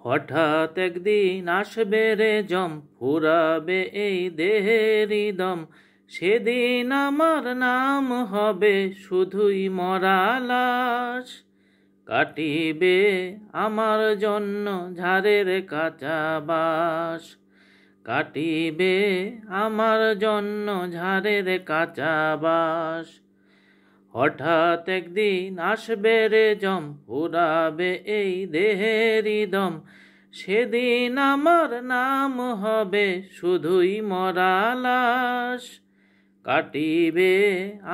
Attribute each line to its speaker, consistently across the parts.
Speaker 1: হঠাৎ একদিন আসবে রে জম, ফুরাবে এই দেহেরই দম। সেদিন আমার নাম হবে শুধুই মরা লাশ। কাটিবে আমার জন্য ঝাড়ের কাঁচা বাঁশ। কাটিবে আমার জন্য ঝাড়ের কাঁচা বাঁশ। হঠাৎ একদিন আসবে রে জম, ফুরাবে এই দেহেরই দম। সেদিন আমার নাম হবে শুধুই মরা লাশ। কাটিবে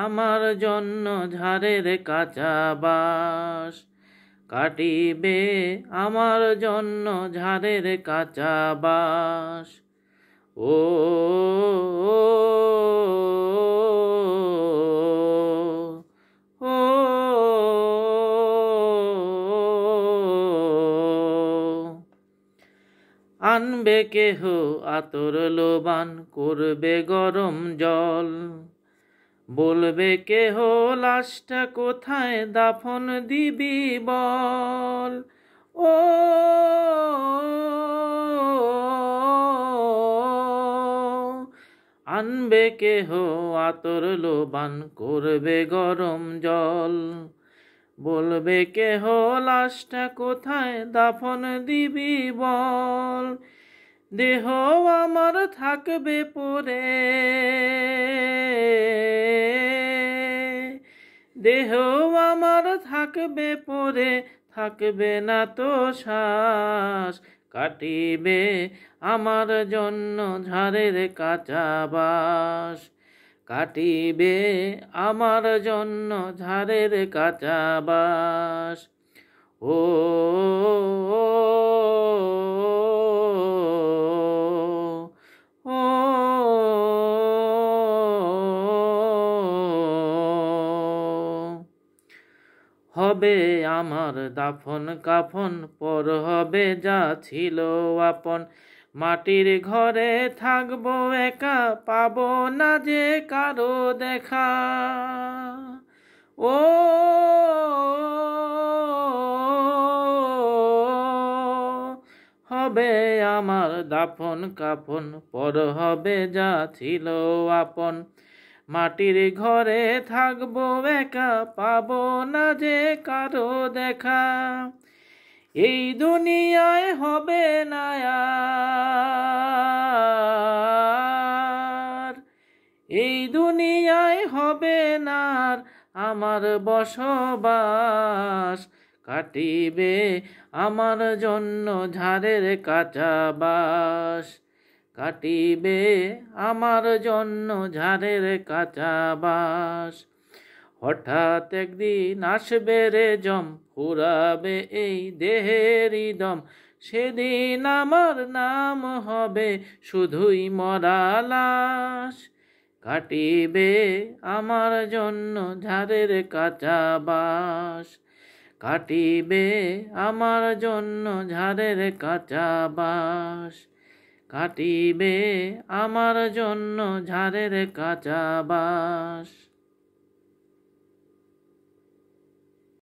Speaker 1: আমার জন্য ঝাড়ের কাঁচা বাঁশ। কাটিবে আমার জন্য ঝাড়ের কাঁচা বাঁশ। ও আনবে কেহ আতর লোবান, করবে গরম জল। বলবে কেহ লাশটা কোথায়, দাফন দিবি বল। ও আনবে কেহ আতর লোবান, করবে গরম জল। বলবে কেহ লাশটা কোথায়, দাফন দিবি বল। দেহ আমার থাকবে পড়ে, দেহ আমার থাকবে পড়ে, থাকবে না তো শ্বাস। কাটিবে আমার জন্য ঝাড়ের কাঁচা বাঁশ। কাটিবে আমার জন্য ঝাড়ের কাঁচা বাঁশ। ও হবে আমার দাফন কাফন, পর হবে যা ছিল আপন। মাটির ঘরে থাকবো একা, পাবো না যে কারো দেখা। ও হবে আমার দাফন কাফন, পর হবে যা ছিল আপন। মাটির ঘরে থাকবো একা, পাবো না যে কারো দেখা। এই দুনিয়ায় হবে না আর, এই দুনিয়ায় হবে না আর আমার বসবাস। কাটিবে আমার জন্য ঝাড়ের কাঁচা বাঁশ। কাটিবে আমার জন্য ঝাড়ের কাঁচা বাঁশ। হঠাৎ একদিন আসবে রে জম, ফুরাবে এই দেহেরই দম। সেদিন আমার নাম হবে শুধুই মরা লাশ। কাটিবে আমার জন্য ঝাড়ের কাঁচা বাঁশ। কাটিবে আমার জন্য ঝাড়ের কাঁচা বাঁশ। কাটিবে আমার জন্য ঝাড়ের কাঁচা বাঁশ।